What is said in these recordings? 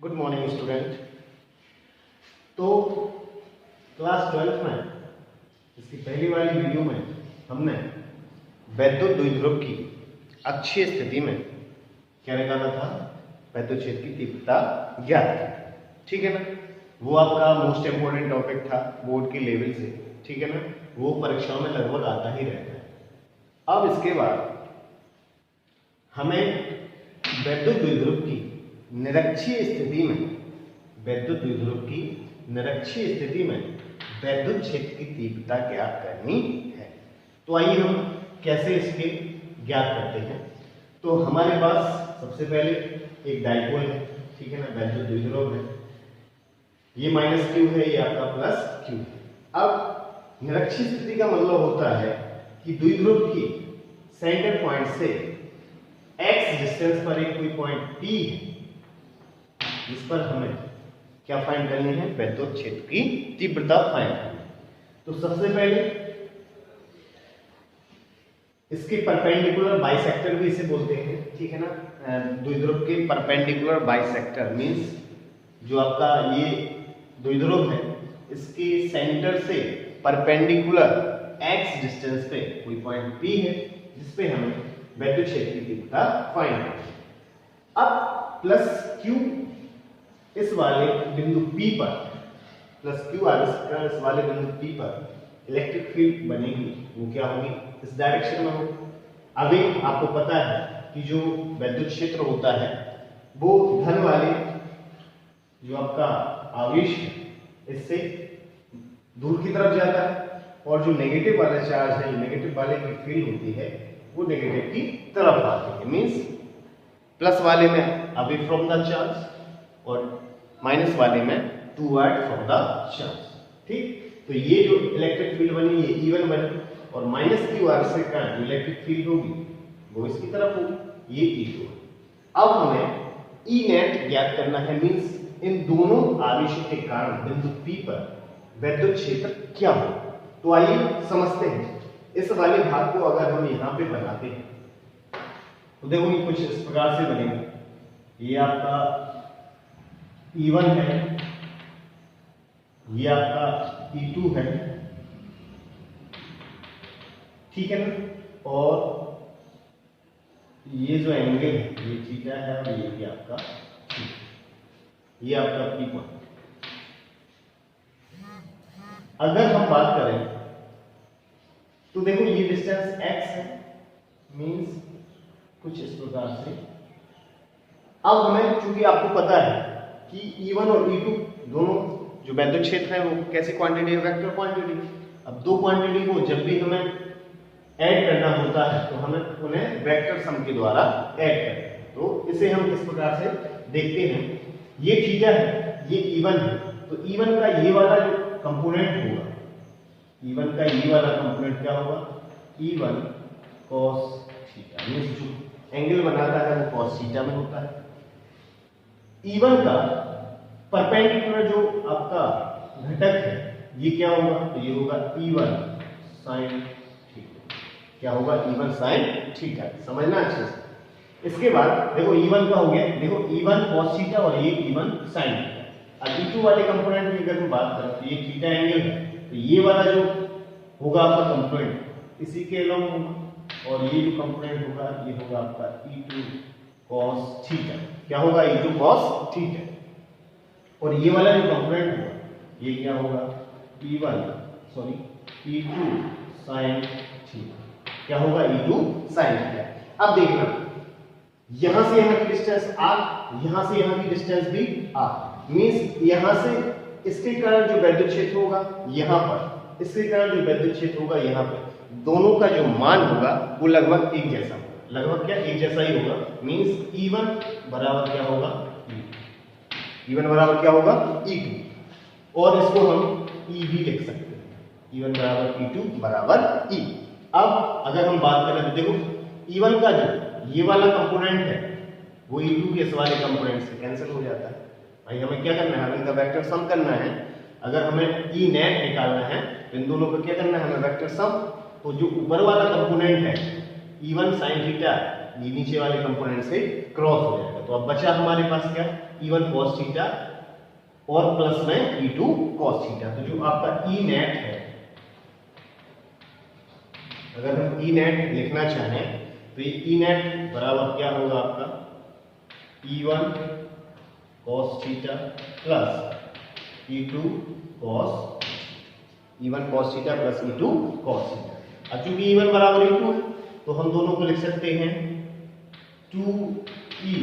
Good morning student. तो class 12th में इसकी पहली वाली वीडियो में हमने वैद्युत द्विध्रुव की अक्षीय स्थिति में क्या निकाला था? वैद्युत क्षेत्र की तीव्रता ज्ञात की। ठीक है ना? वो आपका मोस्ट इंपोर्टेंट टॉपिक था बोर्ड के लेवल से। ठीक है ना? वो परीक्षाओं में लगभग आता ही रहता है। अब इसके बाद हमें वैद्युत द्विध्रुव की निरक्षीय स्थिति में वैद्युत क्षेत्र की तीव्रता ज्ञात करनी है। तो आइए हम कैसे इसके ज्ञात करते हैं। तो हमारे पास सबसे पहले एक डाइपोल है, ठीक है ना, वैद्युत द्विध्रुव है। ये माइनस क्यू है, ये आपका प्लस क्यू है। अब निरक्षीय स्थिति का मतलब होता है कि द्विध्रुव की सेंटर पॉइंट से x डिस्टेंस पर एक कोई पॉइंट P है जिस पर हमें क्या फाइंड करनी है? वैद्युत क्षेत्र की तीव्रता फाइंड करनी है। तो सबसे पहले इसके परपेंडिकुलर बाइसेक्टर भी इसे बोलते हैं, ठीक है ना। द्विध्रुव के परपेंडिकुलर बाइसेक्टर मींस जो आपका ये द्विध्रुव है इसके सेंटर से परपेंडिकुलर x डिस्टेंस पे कोई पॉइंट P है जिस पे हमें वैद्युत क्षेत्र की तीव्रता फाइंड करनी है। अब प्लस Q इस वाले बिंदु P पर, प्लस Q आविष्कार इस वाले बिंदु P पर इलेक्ट्रिक फील्ड बनेगी, वो क्या होगी? इस डायरेक्शन में होगी। अभी आपको पता है कि जो वैद्युत क्षेत्र होता है वो धन वाले जो आपका आवेश है इससे दूर की तरफ जाता है और जो नेगेटिव वाला चार्ज है, नेगेटिव वाले की फील्ड होती है वो नेगेटिव की तरफ आती है। मींस प्लस वाले में अवे फ्रॉम द चार्ज और माइनस वाले में टूवर्ड फ्रॉम द चार्ज। ठीक, तो ये जो इलेक्ट्रिक फील्ड बनी ये E1 बनी और माइनस क्यू आर से का जो इलेक्ट्रिक फील्ड होगी वो इसकी तरफ होगी, ये E2। अब हमें E नेट ज्ञात करना है। मींस इन दोनों आवेशों के कारण बिंदु P पर वैद्युत क्षेत्र क्या हो। तो आइए समझते हैं। इस वाले भाग को अगर हम यहाँ पे बनाते हैं तो देखो ये कुछ इस प्रकार से बनेगा। ये आपका E1 है, ये आपका E2 है, ठीक है ना। और ये जो एंगल है ये थीटा है और ये भी आपका थीटा, ये आपका P पॉइंट। अगर हम बात करें तो देखो ये डिस्टेंस x है, मींस कुछ इस प्रकार से। अब हमें चूंकि आपको पता है कि E1 और E2 दोनों जो वैद्युत क्षेत्र है वो कैसी क्वांटिटी है? Vector quantity. अब दो क्वांटिटी को जब भी हमें ऐड करना होता है तो हमें उन्हें वेक्टर सम के द्वारा ऐड करते हैं। तो इसे हम इस प्रकार से देखते हैं। ये थीटा है, ये E1 है, तो E1 का ये वाला जो कंपोनेंट होगा, E1 का ये वाला कंपोनेंट क्या होगा? E1 cos theta. मींस जो एंगल बनाता है वो cos थीटा में होता है। E1 का परपेंडिकुलर जो आपका घटक है ये क्या होगा? तो ये होगा E1 sin थीटा। क्या होगा? E1 sin theta. समझना अच्छे से। इसके बाद देखो E1 का हो गया, देखो E1 cos थीटा और ये E1 sin थीटा। अब E2 वाले कंपोनेंट की अगर हम बात करें तो ये थीटा एंगल है, तो ये वाला जो होगा आपका कंपोनेंट इसी के अलॉन्ग होगा और ये जो कंपोनेंट होगा ये होगा आपका E2 cos थीटा। क्या होगा? E2 cos theta. और ये वाला जो कंपोनेंट होगा ये क्या होगा? E2 sin theta. क्या होगा? E2 sin theta. अब देखना, यहां से यहां की डिस्टेंस r, यहां से यहां की डिस्टेंस भी r। मींस यहां से इसके कारण जो वैद्युत क्षेत्र होगा यहां पर, इसके कारण जो वैद्युत क्षेत्र होगा यहां पर, दोनों का जो मान होगा वो लगभग एक जैसा होगा। लगभग क्या? एक जैसा ही होगा। मींस E1 बराबर क्या होगा? E1 बराबर क्या होगा? E2। और इसको हम E भी लिख सकते हैं। E1 बराबर E2 बराबर E। अब अगर हम बात करें तो देखो E1 का जो ये वाला कंपोनेंट है वो E2 के इस वाले कंपोनेंट से कैंसिल हो जाता है। भाई हमें क्या करना है? हमें इनका वेक्टर सम करना है। अगर हमें E नेट निकालना है तो इन दोनों का क्या करना है? हमें वेक्टर सम। तो जो ऊपर वाला कंपोनेंट है E1 sin थीटा ये नीचे वाले कंपोनेंट से क्रॉस हो जाएगा। तो अब बचा हमारे पास क्या, E1 cos थीटा और प्लस में E2 cos थीटा। तो जो आपका ई नेट है, अगर हम ई नेट लिखना चाहें तो ये ई नेट बराबर क्या होगा आपका E1 cos theta plus E2 cos theta plus E2 cos theta. अब चूंकि E1 बराबर E2 है तो हम दोनों को लिख सकते हैं 2E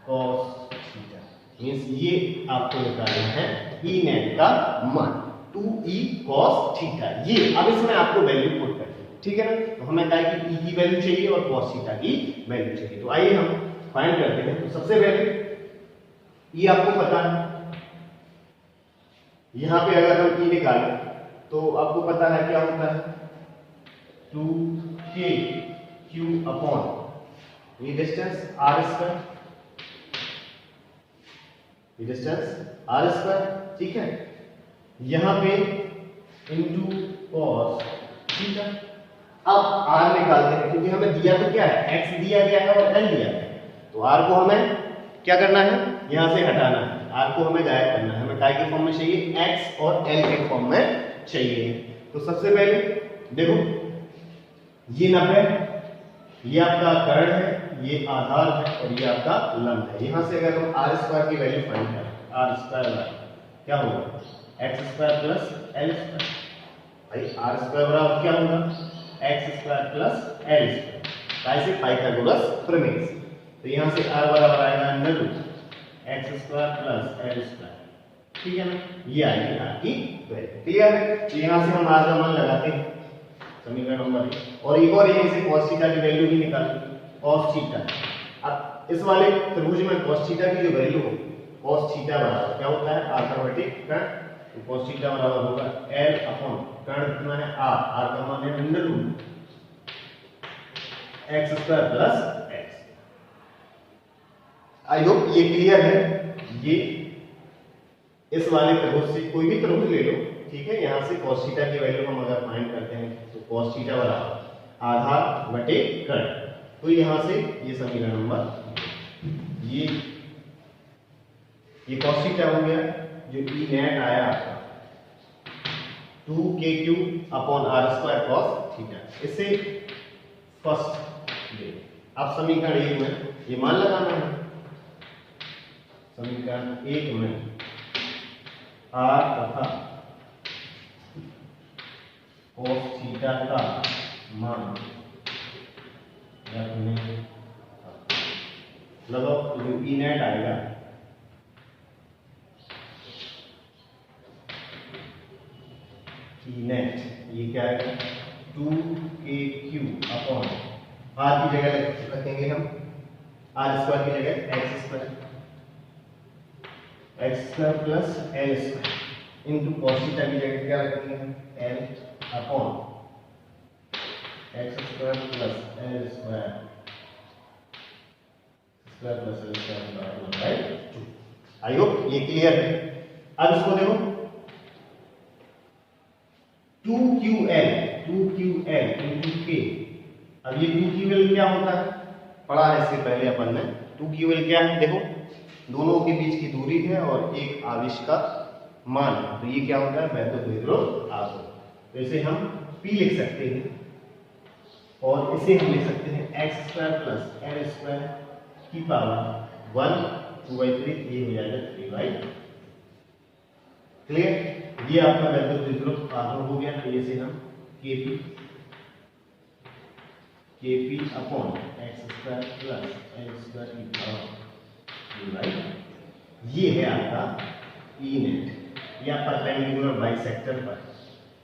cos थीटा। मींस ये आपको निकालना है ई नेट का मान 2E cos थीटा। ये अब इसमें आपको वैल्यू पुट करनी है, ठीक है ना। तो हमें कहा कि E की वैल्यू चाहिए और cos थीटा की वैल्यू चाहिए। तो आइए हम फाइंड करते हैं। तो सबसे पहले ये आपको पता है, यहां पे अगर हम E निकालें तो आपको पता है क्या होता है 2kq अपॉन ये डिस्टेंस r स्क्वायर, ये डिस्टेंस r स्क्वायर, ठीक है। यहां पे इनटू cos थीटा। अब r निकालते हैं क्योंकि हमें दिया तो क्या है, x दिया गया है और l दिया है। तो r को हमें क्या करना है, यहां से हटाना है, r को हमें गायब करना है। हमें काय के फॉर्म में चाहिए, x और l के फॉर्म में चाहिए। तो सबसे पहले देखो ये 90, ये आपका कर्ण है, ये आधार है और ये आपका लंब है। यहां से अगर हम r स्क्वायर की वैल्यू फाइंड करें, r स्क्वायर क्या होगा x square plus l square. भाई r स्क्वायर बराबर क्या होगा x square plus l square, ऐसे पाइथागोरस प्रमेय। तो यहां से r बराबर आएगा under root x square plus l square, ठीक है ना। ये आएगी आपकी वैल्यू, क्लियर है। तो यहां से हम r का मान लगाते हैं समीकरण नंबर 1 और एक और यहीं से cos थीटा की वैल्यू भी निकालें, cos थीटा। अब इस वाले त्रिभुज में cos थीटा की जो वैल्यू हो, cos थीटा बराबर क्या होता है आर्थमेटिक कर्ण। तो cos थीटा बराबर होगा l अपॉन कर्ण कितना है r का मान है under root x square plus x। I hope ये क्लियर है। ये इस वाले त्रिभुज से कोई भी त्रिभुज ले लो, ठीक है। यहां से cos थीटा की वैल्यू हम अगर फाइंड करते हैं तो cos थीटा बराबर आधार बटे कर्ण। तो यहां से ये समीकरण नंबर ये cos थीटा हो गया, जो ई नेट आया 2kq upon r square cos theta. इसे फर्स्ट ले, अब समीकरण 1 में ये मान लगाना है। समीकरण 1 में r तथा cos थीटा का मान रखने लगाओ, जो ई नेट आएगा ई नेट ये क्या आएगा 2kq अपॉन r की जगह रखेंगे हम r स्क्वायर की जगह x square plus l square into cos theta की जगह क्या रखेंगे हम l upon x square plus l square plus l square बराबर बाय 2। आई होप ये क्लियर है। अब इसको देखो 2ql इनटू k। अब ये 2ql क्या होता है, पढ़ा है इससे पहले अपन ने। 2ql क्या है, देखो दोनों के बीच की दूरी है और एक आवेश का मान है। तो ये क्या होता है वैद्युत विद्युत आवेश। तो इसे हम P लिख सकते हैं और इसे हम लिख सकते हैं x square plus l square की पावर 1 2/3, ये हो जाएगा 3/2। क्लियर। ये आपका वैद्युत विद्युत आवेश हो गया। तो इसे हम kp upon x square plus l square की पावर 3/2। ये है आपका ई नेट। या परपेंडिकुलर बाइसेक्टर पर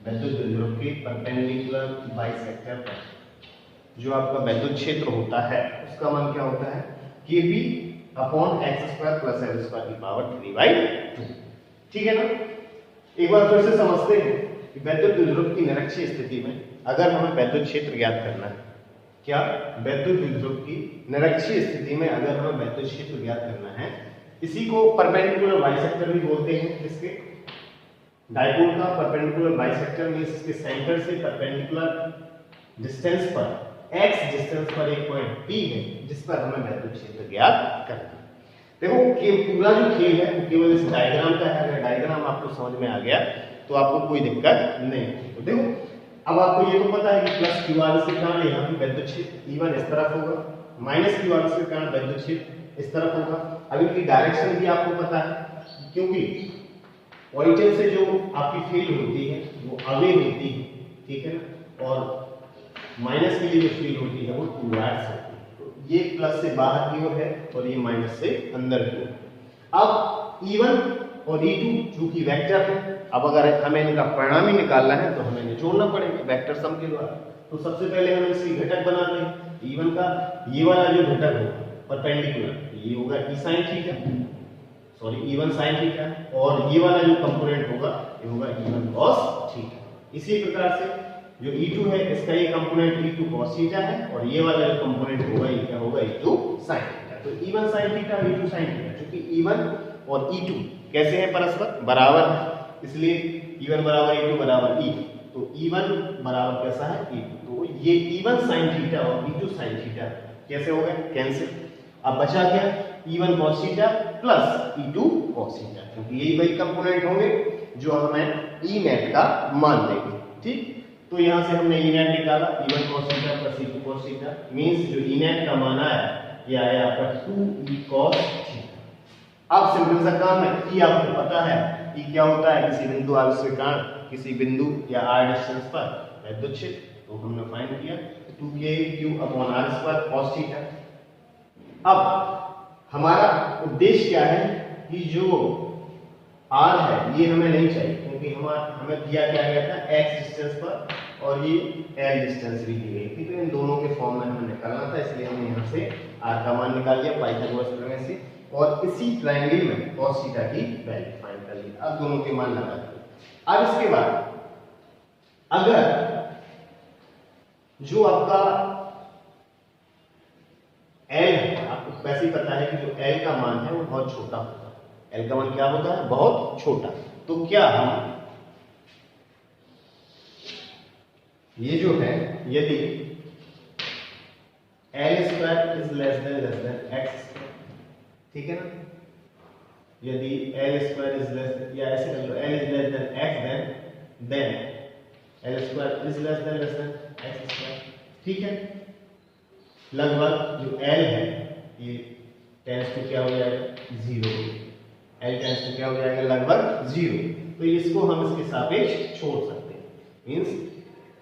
वैद्युत विद्युत के परपेंडिकुलर बाइसेक्टर पर जो आपका वैद्युत क्षेत्र होता है उसका मान क्या होता है kp upon x square plus l square की पावर 3/2, ठीक है ना। एक बार फिर से समझते हैं कि वैद्युत विद्युत की निरक्षीय स्थिति में अगर हमें वैद्युत क्षेत्र ज्ञात करना है, क्या वैद्युत विद्युत की निरक्षीय स्थिति में अगर हमें वैद्युत क्षेत्र ज्ञात करना है, इसी को परपेंडिकुलर बाइसेक्टर भी बोलते हैं। इसके डायपोल का परपेंडिकुलर बाइसेक्टर मींस इसके सेंटर से परपेंडिकुलर डिस्टेंस पर x डिस्टेंस पर एक पॉइंट P है जिस पर हमें वैद्युत क्षेत्र ज्ञात करना है। देखो कि पूरा जो खेल है वो केवल इस डायग्राम का है। अगर डायग्राम आपको समझ में आ गया तो आपको कोई दिक्कत नहीं। तो देखो अब आपको ये तो पता है कि प्लस q r से कारण यहाँ पे वैद्युत क्षेत्र E1 इस तरफ होगा, माइनस q r से कारण वैद्युत क्षेत्र इस तरफ होगा। अब इनकी डायरेक्शन भी आपको पता है क्योंकि ऑरिजिन से जो आपकी फील्ड होती है वो अवे होती है, ठीक है ना, और माइनस के लिए जो फील्ड होती है वो टूवर्ड्स होती है। तो ये प्लस से बाहर की ओर है और ये माइनस से अंदर की ओर। अब E1 और E2 जो कि वेक्टर है, अब अगर हमें इनका परिणाम ही निकालना है तो हमें इन्हें जोड़ना पड़ेगा वेक्टर सम के द्वारा। तो सबसे पहले हम इसके घटक बनाते हैं। E1 का ये वाला जो घटक होगा परपेंडिकुलर ये होगा E sin theta, sorry E1 sin theta, और ये वाला जो कंपोनेंट होगा ये होगा E1 cos थीटा। इसी प्रकार से जो E2 है इसका ये कंपोनेंट E2 cos थीटा है और ये वाला जो कंपोनेंट होगा ये क्या होगा E2 sin थीटा। तो E1 sin theta E2 sin theta, क्योंकि E1 और E2 कैसे हैं परस्पर बराबर है, इसलिए E1 बराबर E2 बराबर E। तो E1 बराबर कैसा है E2, तो ये E1 sin थीटा और E2 sin थीटा कैसे हो गए कैंसिल। अब बचा क्या E1 cos theta plus E2 cos theta, क्योंकि यही वही कंपोनेंट होंगे जो हमें E नेट का मान देंगे। ठीक, तो यहां से हमने E नेट निकाला E1 cos theta plus E2 cos theta, means जो E नेट का मान आया ये आया आपका 2E cos थीटा। अब सिंपल सा काम है कि आपको पता है कि क्या होता है किसी बिंदु आवेश के कारण किसी बिंदु या r डिस्टेंस पर वैद्युत क्षेत्र, तो हमने फाइंड किया 2kq/r² cos थीटा। अब हमारा उद्देश्य क्या है कि जो r है ये हमें नहीं चाहिए, क्योंकि हमें दिया क्या गया था x डिस्टेंस पर और ये l डिस्टेंस भी दी गई थी, तो इन दोनों के फॉर्म में हमें निकालना था, इसलिए हमने यहाँ से r का मान निकाल लिया पाइथागोरस प्रमेय से और इसी ट्रायंगल में cos थीटा की वैल्यू फाइंड कर ली। अब दोनों के मान लगा दिए। अब इसके बाद अगर जो आपका L है, आपको वैसे ही पता है कि जो L का मान है वो बहुत छोटा होता है। L का मान क्या होता है बहुत छोटा, तो क्या हम ये जो है यदि L² is less than x, ठीक है ना, यदि L² इज लेस या ऐसे कर लो L is less than x than L² is less than x², ठीक है। लगभग जो L है ये टेंस टू क्या हो जाएगा 0, L टेंस टू क्या हो जाएगा लगभग 0, तो इसको हम इसके सापेक्ष छोड़ सकते हैं। मींस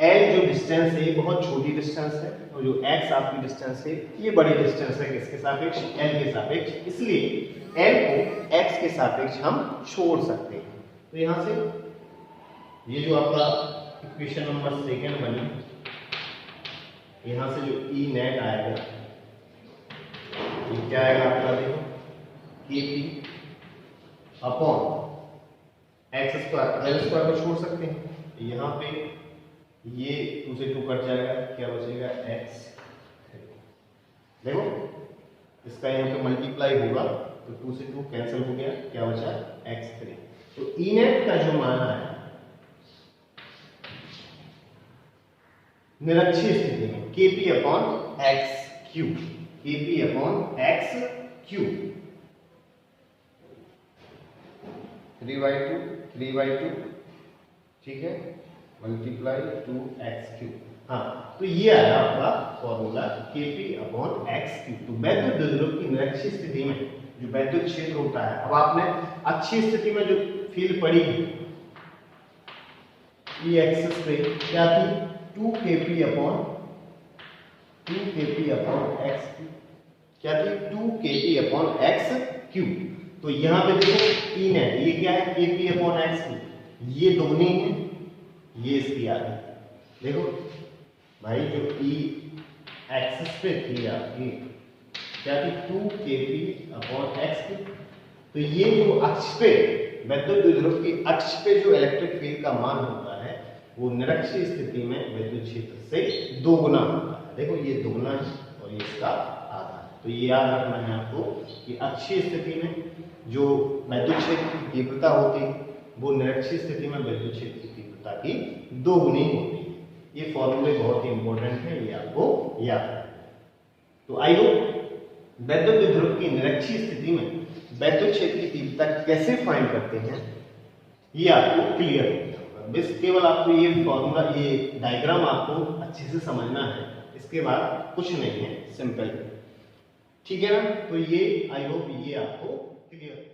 L जो डिस्टेंस है ये बहुत छोटी डिस्टेंस है और जो x आपकी डिस्टेंस है ये बड़ी डिस्टेंस है किसके सापेक्ष L के सापेक्ष, इसलिए L को x के सापेक्ष हम छोड़ सकते हैं। तो यहां से ये जो आपका इक्वेशन नंबर 2 बनी, यहां से जो E नेट आएगा ये क्या आएगा आपका देखो KP अपॉन x², L² को छोड़ सकते हैं, यहाँ पे ये 2 से 2 कट जाएगा, क्या बचेगा x। देखो इसका यहाँ पे मल्टीप्लाई होगा तो 2 से 2 कैंसिल हो गया, क्या बचा x3। तो E नेट का जो मान है निरक्षीय स्थिति में KP/x³, KP/x³, 3/2, ठीक है, मल्टीप्लाई 2x³। हाँ, तो ये आया आपका फॉर्मूला KP/x³। तो वैद्युत द्विध्रुव की निरक्षीय स्थिति में जो वैद्युत क्षेत्र होता है, अब आपने अच्छी स्थिति में जो फील्ड पड़ी है ई एक्सिस पे क्या थी 2kp/x³, क्या थी 2kp/x³। तो यहाँ पे देखो E नेट ये क्या है kp/x³, ये दोगुनी है ये इसकी आधी। देखो भाई जो E एक्सिस पे थी आपकी क्या थी 2kp/x³, तो ये जो अक्ष पे वैद्युत द्विध्रुव की अक्ष पे जो इलेक्ट्रिक फील्ड का मान होता है वो निरक्षीय स्थिति में विद्युत क्षेत्र से दोगुना होता है। देखो ये दोगुना है और ये इसका आधा है। तो ये याद रखना है आपको कि अक्षीय स्थिति में जो विद्युत क्षेत्र की तीव्रता होती है वो निरक्षीय स्थिति में विद्युत क्षेत्र की तीव्रता की दोगुनी होती है। ये फॉर्मूले बहुत ही इंपॉर्टेंट है, ये आपको या। तो आई होप वैद्युत द्विध्रुव की निरक्षीय स्थिति में वैद्युत क्षेत्र की तीव्रता कैसे फाइंड करते हैं ये आपको क्लियर होगा। बस केवल आपको ये फॉर्मूला, ये डायग्राम आपको अच्छे से समझना है, इसके बाद कुछ नहीं है, सिंपल। ठीक है ना? तो ये आई होप ये आपको क्लियर